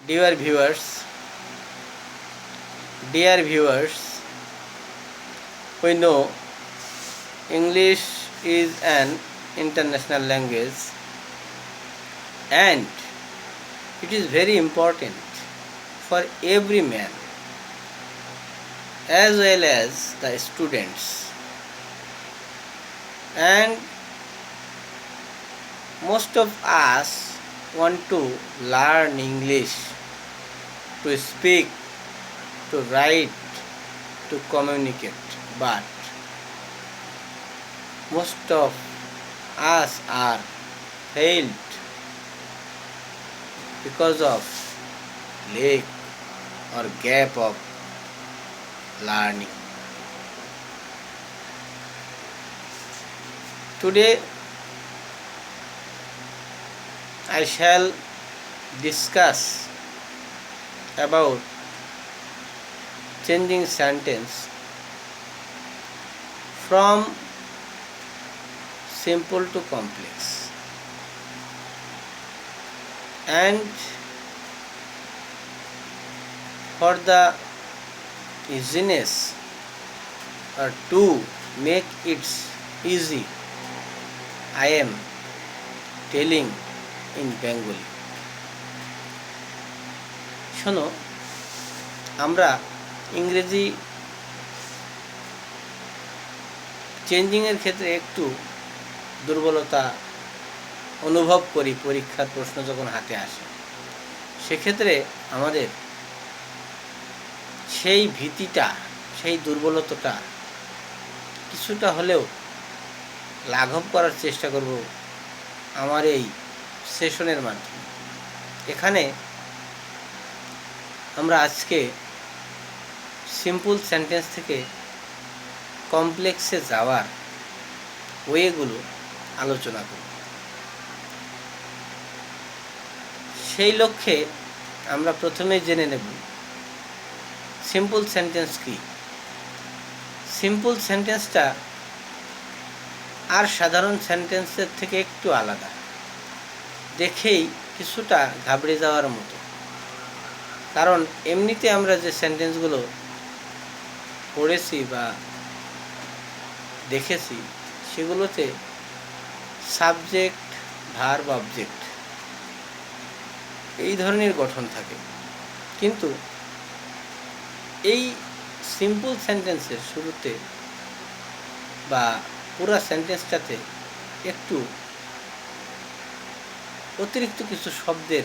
Dear viewers, dear viewers, we know English is an international language and it is very important for every man as well as the students, and most of us want to learn English to speak, to write, to communicate, but most of us are failed because of lack or gap of learning. Today I shall discuss about changing sentence from simple to complex, and for the easiness or to make it easy, I am telling in Bengali. শোনো, আমরা ইংরেজি চেঞ্জিংয়ের ক্ষেত্রে একটু দুর্বলতা অনুভব করি পরীক্ষার প্রশ্ন যখন হাতে আসে। সেক্ষেত্রে আমাদের সেই ভীতিটা, সেই দুর্বলতাটা কিছুটা হলেও লাঘব করার চেষ্টা করব আমার এই সেশনের মাধ্যমে। এখানে আমরা আজকে সিম্পল সেন্টেন্স থেকে কমপ্লেক্সে যাওয়ার ওয়েগুলো আলোচনা করব। সেই লক্ষ্যে আমরা প্রথমেই জেনে নেব সিম্পল সেন্টেন্স কি। সিম্পল সেন্টেন্সটা আর সাধারণ সেন্টেন্সের থেকে একটু আলাদা, দেখেই কিছুটা ঘাবড়ে যাওয়ার মতো। কারণ এমনিতে আমরা যে সেন্টেন্সগুলো পড়েছি বা দেখেছি সেগুলোতে সাবজেক্ট, ভার্ব, অবজেক্ট এই ধরনের গঠন থাকে, কিন্তু এই সিম্পল সেন্টেন্সের শুরুতে বা পুরো সেন্টেন্সটাতে একটু অতিরিক্ত কিছু শব্দের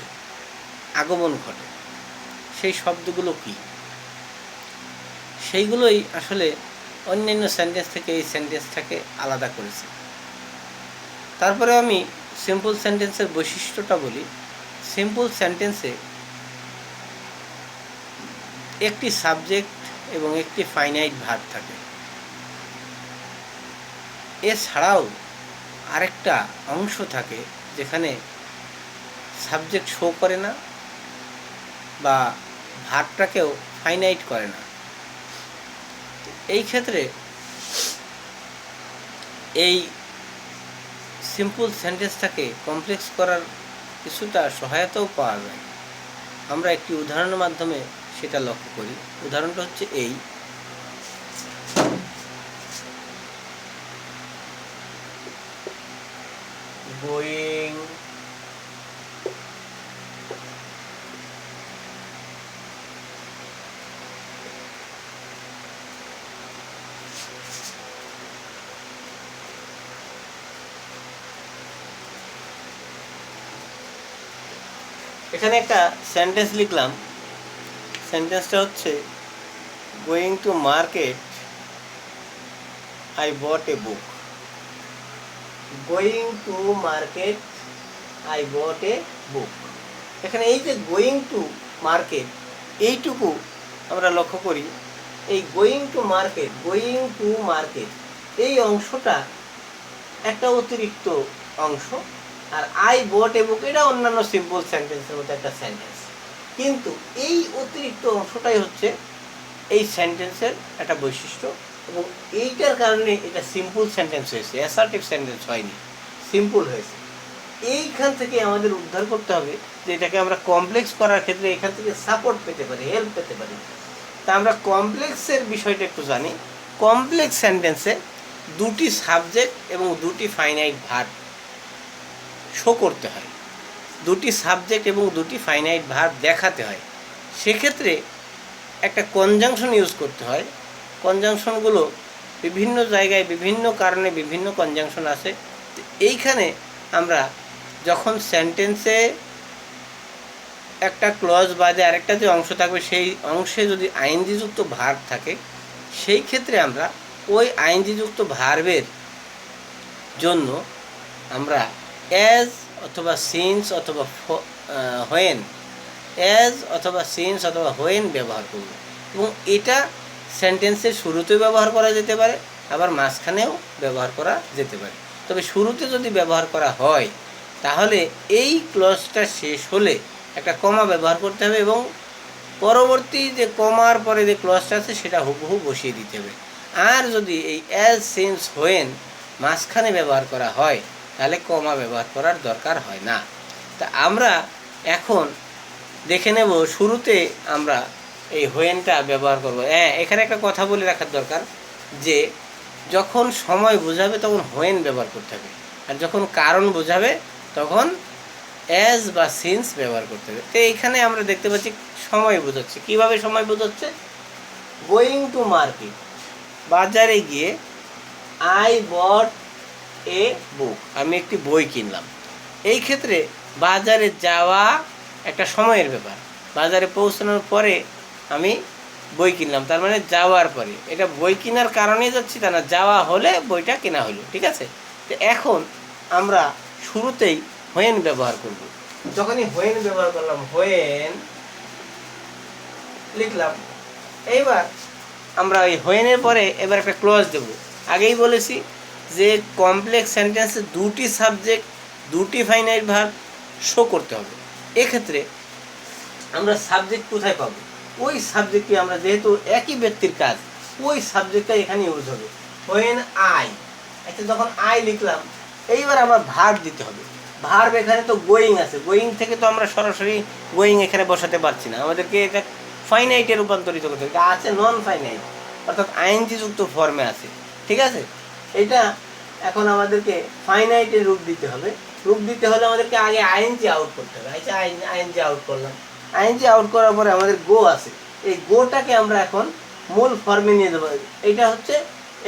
আগমন ঘটে। সেই শব্দগুলো কি, সেইগুলোই আসলে অন্যান্য সেন্টেন্স থেকে এই সেন্টেন্সটাকে আলাদা করেছে। তারপরে আমি সিম্পল সেন্টেন্সের বৈশিষ্ট্যটা বলি। সিম্পল সেন্টেন্সে একটি সাবজেক্ট এবং একটি ফাইনাইট ভার্ব থাকে। এছাড়াও আরেকটা অংশ থাকে যেখানে সাবজেক্ট শো করে না বা ভার্বটাকেও ফাইনাইট করে না। এই ক্ষেত্রে এই সিম্পল সেন্টেন্সটাকে কমপ্লেক্স করার কিছুটা সহায়তাও পাওয়া যায়। আমরা একটি উদাহরণের মাধ্যমে সেটা লক্ষ্য করি। উদাহরণটা হচ্ছে এই: গোয়িং এখানে একটা সেন্টেন্স লিখলাম। সেন্টেন্সটা হচ্ছে going to market I bought a book. Going to market I bought a book. এখানে এই যে গোয়িং টু মার্কেট, এইটুকু আমরা লক্ষ্য করি। এই গোয়িং টু মার্কেট এই অংশটা একটা অতিরিক্ত অংশ, আর আই বট এ বুক এটা অন্যান্য সিম্পল সেন্টেন্সের মতো একটা সেন্টেন্স, কিন্তু এই অতিরিক্ত অংশটাই হচ্ছে এই সেন্টেন্সের একটা বৈশিষ্ট্য, এবং এইটার কারণে এটা সিম্পল সেন্টেন্স হয়েছে, অ্যাসার্টিভ সেন্টেন্স হয়নি, সিম্পল হয়েছে। এইখান থেকে আমাদের উদ্ধার করতে হবে যে এটাকে আমরা কমপ্লেক্স করার ক্ষেত্রে এখান থেকে সাপোর্ট পেতে পারি, হেল্প পেতে পারি। তা আমরা কমপ্লেক্সের বিষয়টা একটু জানি। কমপ্লেক্স সেন্টেন্সে দুটি সাবজেক্ট এবং দুটি ফাইনাইট ভার্ব শো করতে হয়, দুটি সাবজেক্ট এবং দুটি ফাইনাইট ভার্ব দেখাতে হয়। সেক্ষেত্রে একটা কনজাংশন ইউজ করতে হয়। কনজাংশনগুলো বিভিন্ন জায়গায় বিভিন্ন কারণে বিভিন্ন কনজাংশন আছে। এইখানে আমরা যখন সেন্টেন্সে একটা ক্লজ বাদে আরেকটা যে অংশ থাকবে সেই অংশে যদি আইএনজিযুক্ত ভার্ব থাকে, সেই ক্ষেত্রে আমরা ওই আইএনজিযুক্ত ভার্বের জন্য আমরা অ্যাজ অথবা সিন্স অথবা হোয়েন, অ্যাজ অথবা সিন্স অথবা হোয়েন ব্যবহার করব। এবং এটা সেন্টেন্সের শুরুতেও ব্যবহার করা যেতে পারে, আবার মাঝখানেও ব্যবহার করা যেতে পারে। তবে শুরুতে যদি ব্যবহার করা হয় তাহলে এই ক্লজটা শেষ হলে একটা কমা ব্যবহার করতে হবে এবং পরবর্তী যে কমার পরে যে ক্লজটা আছে সেটা হুবহু বসিয়ে দিতে হবে। আর যদি এই অ্যাজ সিন্স হোয়েন মাঝখানে ব্যবহার করা হয় তাহলে কমা ব্যবহার করার দরকার হয় না। তা আমরা এখন দেখে নেব শুরুতে আমরা এই হোয়েনটা ব্যবহার করব। এখানে একটা কথা বলে রাখার দরকার যে যখন সময় বোঝাবে তখন হোয়েন ব্যবহার করতে হবে, আর যখন কারণ বোঝাবে তখন অ্যাজ বা সিন্স ব্যবহার করতে হবে। তো এইখানে আমরা দেখতে পাচ্ছি সময় বোঝাচ্ছে। কীভাবে সময় বোঝাচ্ছে? গোয়িং টু মার্কেট, বাজারে গিয়ে আই বট এ বুক, আমি একটি বই কিনলাম। এই ক্ষেত্রে বাজারে যাওয়া একটা সময়ের ব্যাপার। বাজারে পৌঁছানোর পরে আমি বই কিনলাম, তার মানে যাওয়ার পরে। এটা বই কেনার কারণেই যাচ্ছি তা না, যাওয়া হলে বইটা কেনা হলো। ঠিক আছে? তো এখন আমরা শুরুতেই হোয়েন ব্যবহার করব। যখনই হোয়েন ব্যবহার করলাম, হোয়েন লিখলাম। এইবার আমরা ওই হোয়েনের পরে এবার একটা ক্লজ দেব। আগেই বলেছি যে কমপ্লেক্স সেন্টেন্সে দুটি সাবজেক্ট দুটি ফাইনাইট ভার্ব শো করতে হবে। এক্ষেত্রে আমরা সাবজেক্ট কোথায় পাবো? ওই সাবজেক্টে আমরা যেহেতু একই ব্যক্তির কাজ, ওই সাবজেক্টটা এখানে ইউজ হবে। হোয়েন আই, আচ্ছা যখন আই লিখলাম এইবার আমার ভার্ব দিতে হবে। ভার্ব এখানে তো গোয়িং আছে, গোয়িং থেকে তো আমরা সরাসরি গোয়িং এখানে বসাতে পারছি না, আমাদেরকে এটা ফাইনাইটে রূপান্তরিত করতে হবে। এটা আছে নন ফাইনাইট, অর্থাৎ আইএনজি যুক্ত ফর্মে আছে। ঠিক আছে? এটা এখন আমাদেরকে ফাইনাইটের রূপ দিতে হবে। রূপ দিতে হলে আমাদেরকে আগে আইএনজি আউট করতে হবে। আচ্ছা আইএনজি আউট করলাম। আইএনজি আউট করার পরে আমাদের গো আছে, এই গোটাকে আমরা এখন মূল ফর্মে নিয়ে দেবো। এইটা হচ্ছে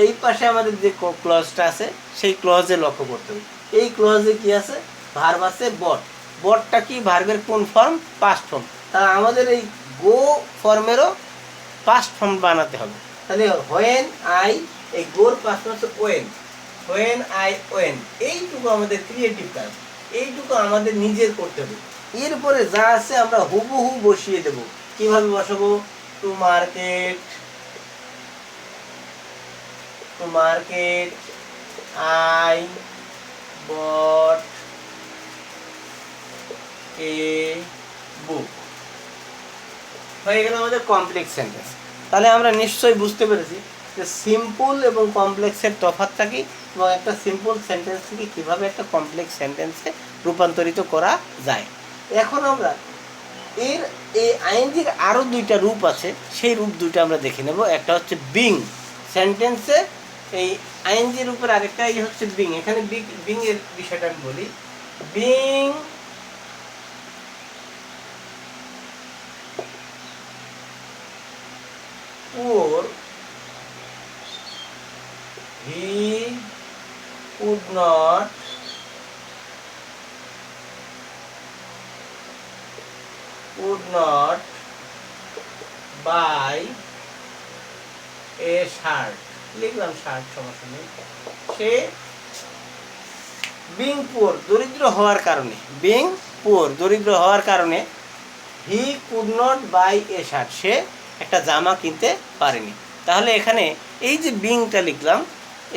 এই পাশে আমাদের যে ক্লজটা আছে সেই ক্লজে লক্ষ্য করতে হবে। এই ক্লজে কি আছে? ভার্ব আছে বট। বটটা কি? ভার্বের কোন ফর্ম? Past form. তাহলে আমাদের এই গো ফর্মেরও পাস্ট ফর্ম বানাতে হবে। তাহলে হোয়েন আই, এই গোর পাস্ট ফর্ম হচ্ছে ওয়েন। হোয়েন আই ওয়েন, এইটুকু আমাদের ক্রিয়েটিভ কাজ, এইটুকু আমাদের নিজের করতে হবে। এরপরে যা আছে আমরা হুবহু বসিয়ে দেব। কিভাবে বসাবো? To market, to market I bought a book, হয়ে গেল আমাদের কমপ্লেক্স সেন্টেন্স। তাহলে আমরা নিশ্চয়ই বুঝতে পেরেছি যে সিম্পল এবং কমপ্লেক্সের তফাৎটা কি, এবং একটা সিম্পল সেন্টেন্স থেকে কীভাবে একটা কমপ্লেক্স সেন্টেন্সে রূপান্তরিত করা যায়। এখন আমরা এর এই আইএনজির আরও দুইটা রূপ আছে, সেই রূপ দুইটা আমরা দেখে নেব। একটা হচ্ছে বিং। সেন্টেন্সে এই আইএনজি রূপের আরেকটাই হচ্ছে বিং। এখানে বিং এর বিষয়টা আমি বলি। Being poor, he could not buy a shirt, লিখলাম শার্ট, সমস্যা নেই। সে বিং পুয়ার, দরিদ্র হওয়ার কারণে, বিং পুয়ার দরিদ্র হওয়ার কারণে, he could not buy a shirt, সে একটা জামা কিনতে পারেনি। তাহলে এখানে এই যে বিংটা লিখলাম,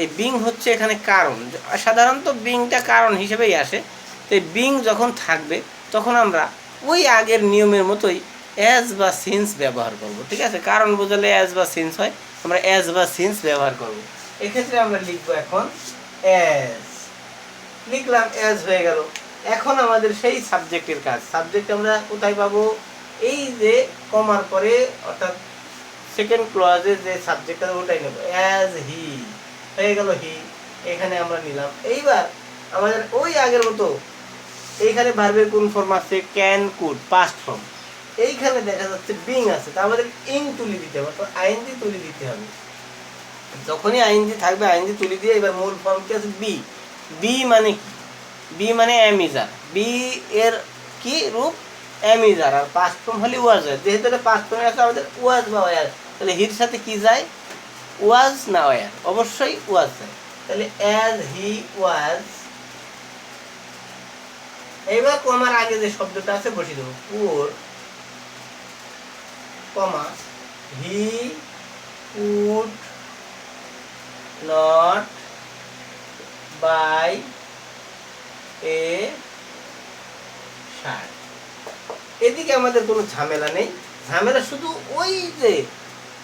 এই বিং হচ্ছে এখানে কারণ। সাধারণত বিংটা কারণ হিসেবেই আসে। তো এই বিং যখন থাকবে তখন আমরা ওই আগের নিয়মের মতোই অ্যাজ বা সিন্স ব্যবহার করব। ঠিক আছে? কারণ বোঝালে অ্যাজ বা সিন্স হয়, আমরা অ্যাজ বা সিন্স ব্যবহার করব। এক্ষেত্রে আমরা লিখবো এখন অ্যাজ, লিখলাম অ্যাজ হয়ে গেল। এখন আমাদের সেই সাবজেক্টের কাজ। সাবজেক্ট আমরা কোথায় পাবো? এই যে কমার পরে অর্থাৎ সেকেন্ড ক্লজে যে সাবজেক্ট আছে ওটাই নেব। অ্যাজ হি হয়ে গেল হি, এখানে আমরা নিলাম। এইবার আমাদের ওই আগের মতো এইখানে ভার্বের কোন ফর্ম আছে? Can, could, past form. এইখানে দেখা যাচ্ছে বিং আছে, তা আমাদের ইং তুলি দিতে হবে, অর্থাৎ আইএনজি তুলি দিতে হবে। যখনই আইএনজি থাকবে আইএনজি তুলি দিয়ে এবার মূল ফর্ম কি আছে? বি। বি মানে কি? বি মানে অ্যামিজার। বি এর কি রূপ? অ্যামিজার। আর পাস্ট ফর্ম হলে ওয়াজ হয়, যেহেতু এটা পাস্ট ফর্মে আছে আমাদের ওয়াজ বা ওয়ার, তাহলে হির সাথে কি যায়? ওয়াজ না ওয়ার? অবশ্যই ওয়াজ যায়। তাহলে অ্যাজ হি ওয়াজ। এইবার কমার আগে যে শব্দটা আছে বসিয়ে দেবো। Poor comma he could not buy a shirt. এদিকে আমাদের কোনো ঝামেলা নেই। ঝামেলা শুধু ওই যে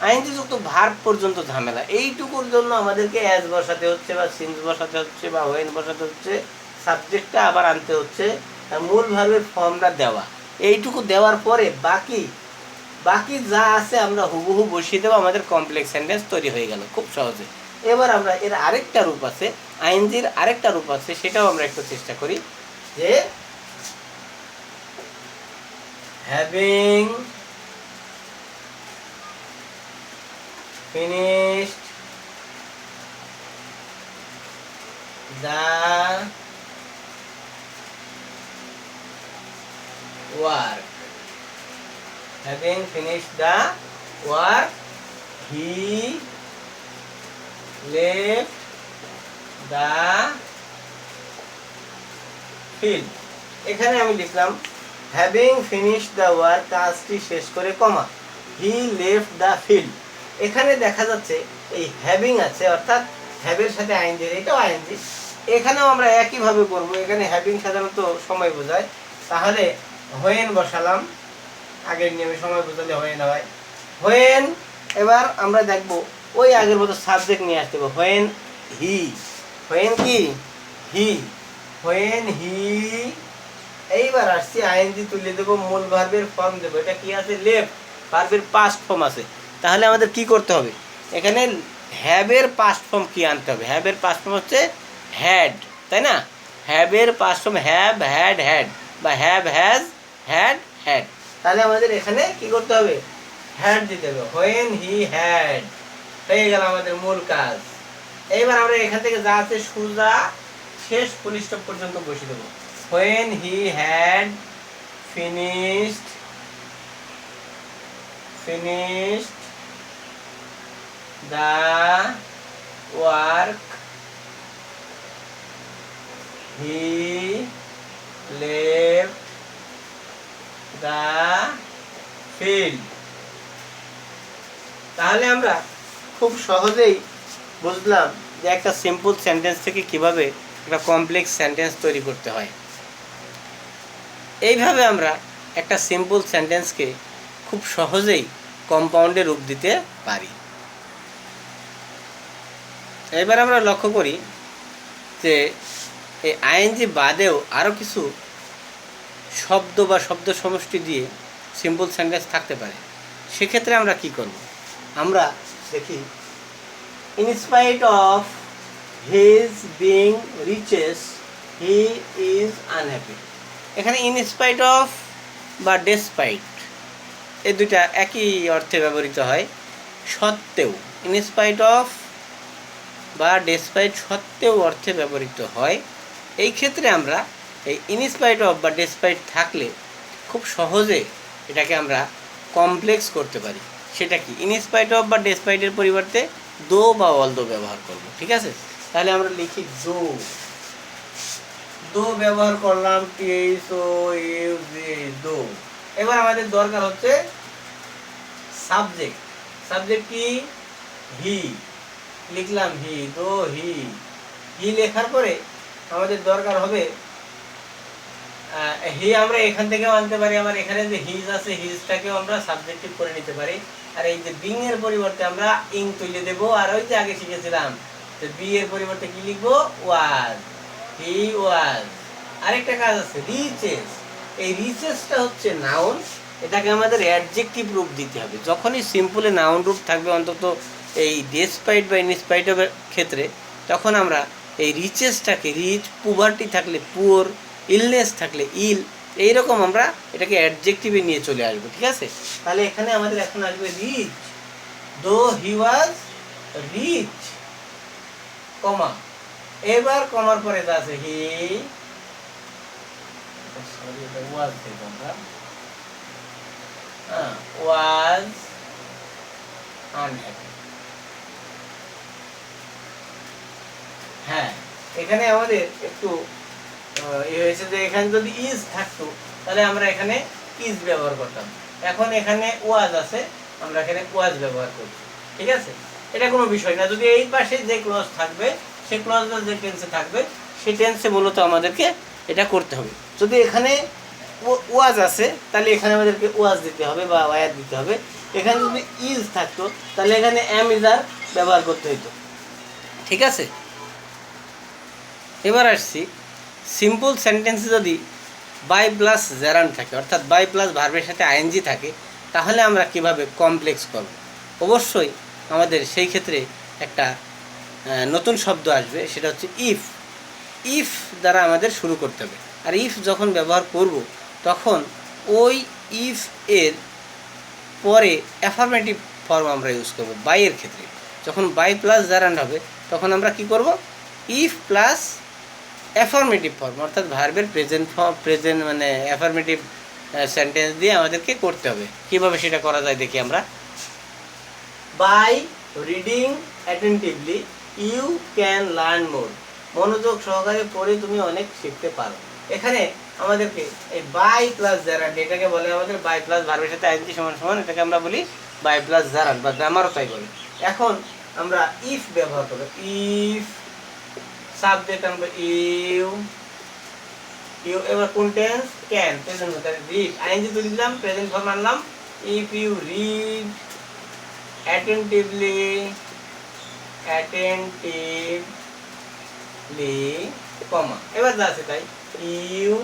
আইনজি যুক্ত ভার্ব পর্যন্ত ঝামেলা। এইটুকুর জন্য আমাদেরকে অ্যাজ বসাতে হচ্ছে বা সিন্স বসাতে হচ্ছে বা ওয়েন বসাতে হচ্ছে, সাবজেক্টটা আবার আনতে হচ্ছে, মূল ভার্বের ফর্মটা দেওয়া। এইটুকু দেওয়ার পরে বাকি যা আছে আমরা হুবহু বসিয়ে দেবো, আমাদের কমপ্লেক্স সেন্টেন্স তৈরি হয়ে গেল খুব সহজে। এবার আমরা এর আরেকটা রূপ আছে, আইএনজির আরেকটা রূপ আছে, সেটাও আমরা একটু চেষ্টা করি। যে having finished the work. Having finished the work, he left the field. এখানে আমি লিখলাম having finished the work, কাজটি শেষ করে কমা, he left the field। এখানে দেখা যাচ্ছে এই হ্যাভিং আছে, অর্থাৎ হ্যাভের সাথে আইএনজি, এটাও আইএনজি। এখানেও আমরা একইভাবে করব। এখানে হ্যাভিং সাধারণত সময় বোঝায়, তাহলে হোয়েন বসালাম। আগের নিয়মে সময় বোঝালে হোয়েন হয়, হোয়েন। এবার আমরা দেখব ওই আগের মতো সাবজেক্ট নিয়ে আসতে হবে। হোয়েন হি, হোয়েন কি? হি, হোয়েন হি। এইবার আসছি আইএনজি তুলে দেবো, মূল ভার্বের ফর্ম দেবো। এটা কি আছে? লেফট। ভার্বের পাস্ট ফর্ম আছে, তাহলে আমাদের কি করতে হবে? এখানে হ্যাভের পাস্ট ফর্ম কি আনতে হবে? হ্যাভের পাস্ট ফর্ম হচ্ছে হ্যাড, তাই না? হ্যাভের past form have, had, had, বা হ্যাভ, হ্যাজ, হ্যাড, হ্যাড। তাহলে আমাদের এখানে কি করতে হবে? হ্যাড দিতে হবে। হোয়েন হি হ্যাড হয়ে গেল আমাদের মূল কাজ। এইবার আমরা এখান থেকে যা আছে সোজা শেষ ফুল স্টপ পর্যন্ত বসিয়ে দেবো। When he had finished the work, he left the field। তাহলে আমরা খুব সহজেই বুঝলাম যে একটা সিম্পল সেন্টেন্স থেকে কিভাবে একটা কমপ্লেক্স সেন্টেন্স তৈরি করতে হয়। এইভাবে আমরা একটা সিম্পল সেন্টেন্সকে খুব সহজেই কম্পাউন্ডে রূপ দিতে পারি। এবার আমরা লক্ষ্য করি যে এই আইএনজি বাদেও আরও কিছু শব্দ বা শব্দ সমষ্টি দিয়ে সিম্পল সেন্টেন্স থাকতে পারে। সেক্ষেত্রে আমরা কি করব? আমরা দেখি, in spite of his being riches he is unhappy. এখানে ইন স্পাইট অফ বা ডেসপাইট এই দুইটা একই অর্থে ব্যবহৃত হয়। সত্ত্বেও, ইন স্পাইট অফ বা ডেসপাইট সত্ত্বেও অর্থে ব্যবহৃত হয়। এই ক্ষেত্রে আমরা এই ইন স্পাইট অফ বা ডেসপাইট থাকলে খুব সহজে এটাকে আমরা কমপ্লেক্স করতে পারি। সেটা কি? ইন স্পাইট অফ বা ডেসপাইটের পরিবর্তে দো বা অল দো ব্যবহার করব। ঠিক আছে? তাহলে আমরা লিখি দো, দো ব্যবহার করলাম, দো। এবার আমাদের দরকার হচ্ছে সাবজেক্ট। সাবজেক্ট কি? হি, লিখলাম হি, দো হি। হি লেখার পরে আমাদের দরকার হবে হি, আমরা এখান থেকেও আনতে পারি, আবার এখানে যে হিজ আছে হিজটাকেও আমরা সাবজেক্টিভ করে নিতে পারি। আর এই যে বিং এর পরিবর্তে আমরা ইং তুলে দেব। আর ওই যে আগে শিখেছিলাম বি এর পরিবর্তে কি লিখবো? ওয়াজ, হি ওয়াজ। আরেকটা কাজ আছে রিচেস। এই রিচেসটা হচ্ছে নাউন, এটাকে আমাদের অ্যাডজেক্টিভ রূপ দিতে হবে। যখনই সিম্পলে নাউন রূপ থাকবে অন্তত এই ডেসপাইট বা ইনস্পাইট অফের ক্ষেত্রে, তখন আমরা এই রিচেসটাকে রিচ, পুভার্টি থাকলে পুয়ার, ইলনেস থাকলে ইল, এইরকম আমরা এটাকে অ্যাডজেক্টিভে নিয়ে চলে আসবো। ঠিক আছে, তাহলে এখানে আমাদের এখন আসবে রিচ, দো হি ওয়াজ রিচ, কমা, এবার কমার পরে এটা আছে হি, সরি এটা ওয়াজ দেবো আমরা, ওয়াজ আনহ্যাপি। হ্যাঁ, এখানে আমাদের একটু হয়েছে যে এখানে যদি ইজ থাকতো তাহলে আমরা এখানে ইজ ব্যবহার করতাম। এখন এখানে ওয়াজ আছে, আমরা এখানে ওয়াজ ব্যবহার করছি। ঠিক আছে, এটা কোনো বিষয় না। যদি এই পাশে যে ক্লজ থাকবে, সেই ক্লজটা যে টেন্সে থাকবে, সেই টেন্সে মূলত আমাদেরকে এটা করতে হবে। যদি এখানে ওয়াজ আছে তাহলে এখানে আমাদেরকে ওয়াজ দিতে হবে বা ওয়ার দিতে হবে। এখানে যদি ইজ থাকতো তাহলে এখানে এম ইজ আর ব্যবহার করতে হতো। ঠিক আছে, এবার আসছি সিম্পল সেন্টেন্সে যদি বাই প্লাস জেরান্ড থাকে, অর্থাৎ বাই প্লাস ভার্বের সাথে আইএনজি থাকে, তাহলে আমরা কিভাবে কমপ্লেক্স করব। অবশ্যই আমাদের সেই ক্ষেত্রে একটা নতুন শব্দ আসবে, সেটা হচ্ছে ইফ। ইফ দ্বারা আমাদের শুরু করতে হবে। আর ইফ যখন ব্যবহার করব তখন ওই ইফ এর পরে অ্যাফার্মেটিভ ফর্ম আমরা ইউজ করব। বাইয়ের ক্ষেত্রে যখন বাই প্লাস জেরান্ড হবে তখন আমরা কি করব, ইফ প্লাস অ্যাফার্মেটিভ ফর্ম, অর্থাৎ ভার্বের প্রেজেন্ট ফর্ম, প্রেজেন্ট মানে অ্যাফার্মেটিভ সেন্টেন্স দিয়ে আমাদেরকে করতে হবে। কীভাবে সেটা করা যায় দেখি আমরা। By reading attentively you can learn more. মনোযোগ সহকারে পড়ে তুমি অনেক শিখতে পারো। এখানে আমাদেরকে এই বাই প্লাস জেরান্ড, এটাকে বলে আমাদের বাই প্লাস ভার্বের সাথে আইএনজি সমান সমান, এটাকে আমরা বলি বাই প্লাস জেরান্ড বা গ্রামারও তাই বলে। এখন আমরা ইফ ব্যবহার করব। ইফ সাবজেক্ট আমরা ইউ, ইউ এবার কোন টেন্স, ক্যান, প্রেজেন্ট তাহলে রিড, আইএনজি তুলে দিলাম, প্রেজেন্ট ফর্ম আনলাম। If you read attentively, attentively, comma, এবার যা আছে তাই, ইউ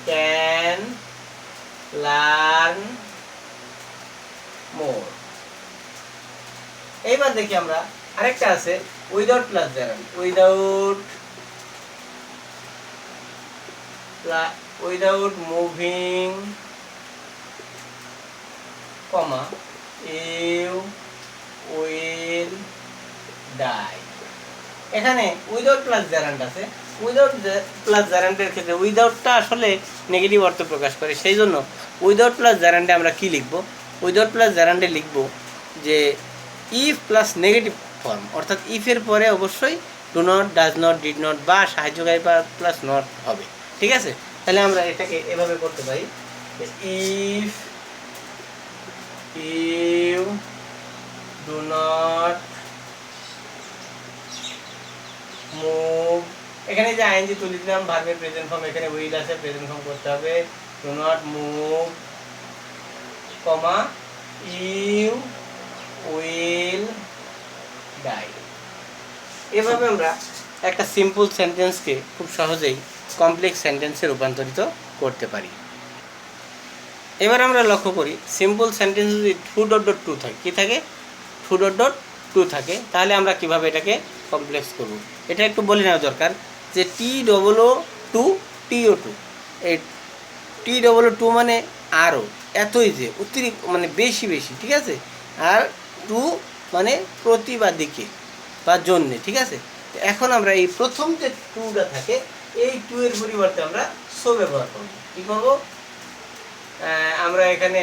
ক্যান লার্ন মোর। এইবার দেখি আমরা আরেকটা আছে without plus gerund. Without moving, comma, you will die. এখানে উইদাউট প্লাস জেরান্ড আছে। উইদাউট প্লাস জেরান্ডের ক্ষেত্রে উইদাউটটা আসলে নেগেটিভ অর্থ প্রকাশ করে, সেই জন্য উইদাউট প্লাস জেরান্ডে আমরা কি লিখব, উইদাউট প্লাস জেরান্ডে লিখব যে ইফ প্লাস নেগেটিভ ফর্ম, অর্থাৎ ইফের পরে অবশ্যই do not, does not, did not বা সাহায্যকারী প্লাস নট হবে। ঠিক আছে, তাহলে আমরা এটাকে এভাবে করতে পারি, if you do not move, এখানে যে আইএনজি তুলে দিলাম, ভার্বের প্রেজেন্ট ফর্ম, এখানে উইল আছে, প্রেজেন্ট ফর্ম করতে হবে, do not move, comma, you will die. এভাবে আমরা একটা সিম্পল সেন্টেন্সকে খুব সহজেই কমপ্লেক্স সেন্টেন্সে রূপান্তরিত করতে পারি। এবার আমরা লক্ষ্য করি সিম্পল সেন্টেন্স যদি টু থাকে, কী থাকে, টু থাকে, তাহলে আমরা কিভাবে এটাকে কমপ্লেক্স করব। এটা একটু বলে নেওয়া দরকার যে TOO TO2, এই TOO মানে আরও, এতই যে অতিরিক্ত মানে বেশি বেশি, ঠিক আছে, আর টু মানে প্রতি বা দিকে বা জন্যে। ঠিক আছে, এখন আমরা এই প্রথম যে টুটা থাকে এই টু এর পরিবর্তে আমরা সো ব্যবহার করব। কী করবো, আমরা এখানে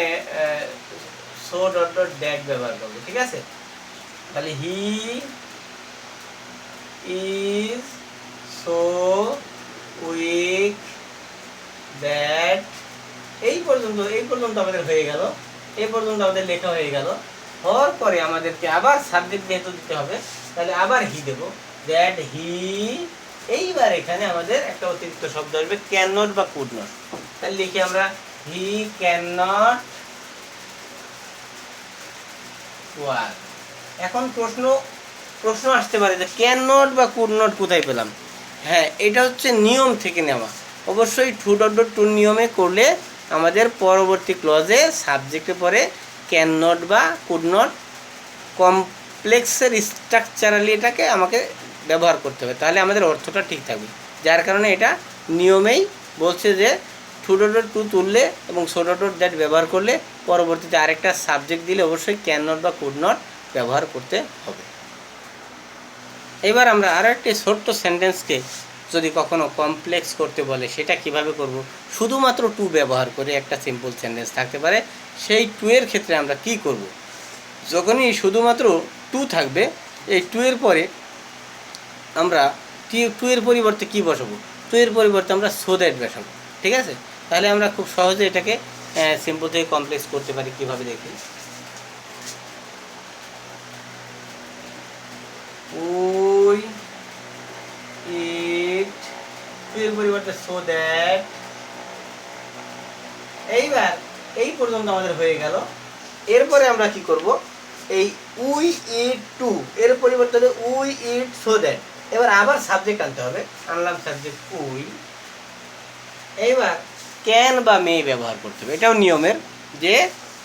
সো ডট ডট দ্যাট ব্যবহার করবো। ঠিক আছে, তাহলে he is so weak that, এই পর্যন্ত আমাদের হয়ে গেল, এই পর্যন্ত আমাদের লেখা হয়ে গেল। হওয়ার পরে আমাদেরকে আবার সাবজেক্ট যেহেতু দিতে হবে, তাহলে আবার হি দেব, দ্যাট হি। এইবার এখানে আমাদের একটা অতিরিক্ত শব্দ আসবে, ক্যান নট বা কুড নট। তাহলে লিখি আমরা হি ক্যান নট ওয়াক। এখন প্রশ্ন আসতে পারে যে ক্যান নট বা কুড নট কোথায় পেলাম। হ্যাঁ, এটা হচ্ছে নিয়ম থেকে নেওয়া। অবশ্যই 2.2 নিয়মে করলে আমাদের পরবর্তী ক্লজে সাবজেক্টে পরে ক্যান নট বা কুড নট কমপ্লেক্সের স্ট্রাকচারালি এটাকে আমাকে ব্যবহার করতে হবে, তাহলে আমাদের অর্থটা ঠিক থাকবে। যার কারণে এটা নিয়মেই বলছে যে 2.2 তুললে এবং দ্যাট ব্যবহার করলে পরবর্তীতে আরেকটা সাবজেক্ট দিলে অবশ্যই ক্যান নট বা কুড নট ব্যবহার করতে হবে। এবার আমরা আরও একটি ছোট্ট সেন্টেন্সকে যদি কখনো কমপ্লেক্স করতে বলে সেটা কিভাবে করব, শুধুমাত্র টু ব্যবহার করে একটা সিম্পল সেন্টেন্স থাকতে পারে। সেই টু এর ক্ষেত্রে আমরা কি করব, যখনই শুধুমাত্র টু থাকবে, এই টু এর পরে আমরা টু এর পরিবর্তে কি বসাবো, টু এর পরিবর্তে আমরা সো দ্যাট বসাবো। ঠিক আছে, তাহলে আমরা খুব সহজে এটাকে সিম্পল থেকে কমপ্লেক্স করতে পারি। কীভাবে দেখি, ওই ইট, টু এর পরিবর্তে সো দ্যাট। এইবার এই পর্যন্ত আমাদের হয়ে গেল। এরপরে আমরা কি করব, এই উই ইট টু এর পরিবর্তে উই ইট সো দ্যাট। এবার আবার সাবজেক্ট আনতে হবে, আনলাম সাবজেক্ট উই। এইবার ক্যান বা মে ব্যবহার করতে হবে। এটাও নিয়মের যে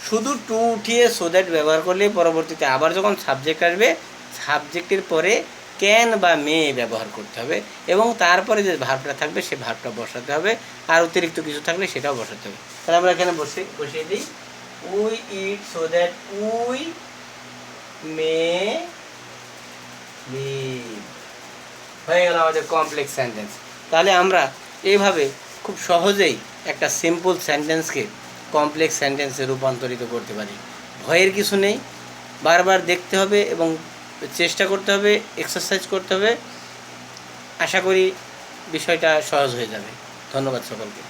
শুধু টু উঠিয়ে সো দ্যাট ব্যবহার করলে পরবর্তীতে আবার যখন সাবজেক্ট আসবে সাবজেক্টের পরে ক্যান বা মে ব্যবহার করতে হবে এবং তারপরে যে ভার্বটা থাকবে সে ভার্বটা বসাতে হবে, আর অতিরিক্ত কিছু থাকলে সেটাও বসাতে হবে। তাহলে আমরা এখানে বসিয়ে দিই we eat so that we may live. হয়ে গেল আমাদের কমপ্লেক্স সেন্টেন্স। তাহলে আমরা এইভাবে খুব সহজেই একটা সিম্পল সেন্টেন্সকে কমপ্লেক্স সেন্টেন্সে রূপান্তরিত করতে পারি। ভয়ের কিছু নেই, বারবার দেখতে হবে এবং চেষ্টা করতে হবে, এক্সারসাইজ করতে হবে। আশা করি বিষয়টা সহজ হয়ে যাবে। ধন্যবাদ সকলকে।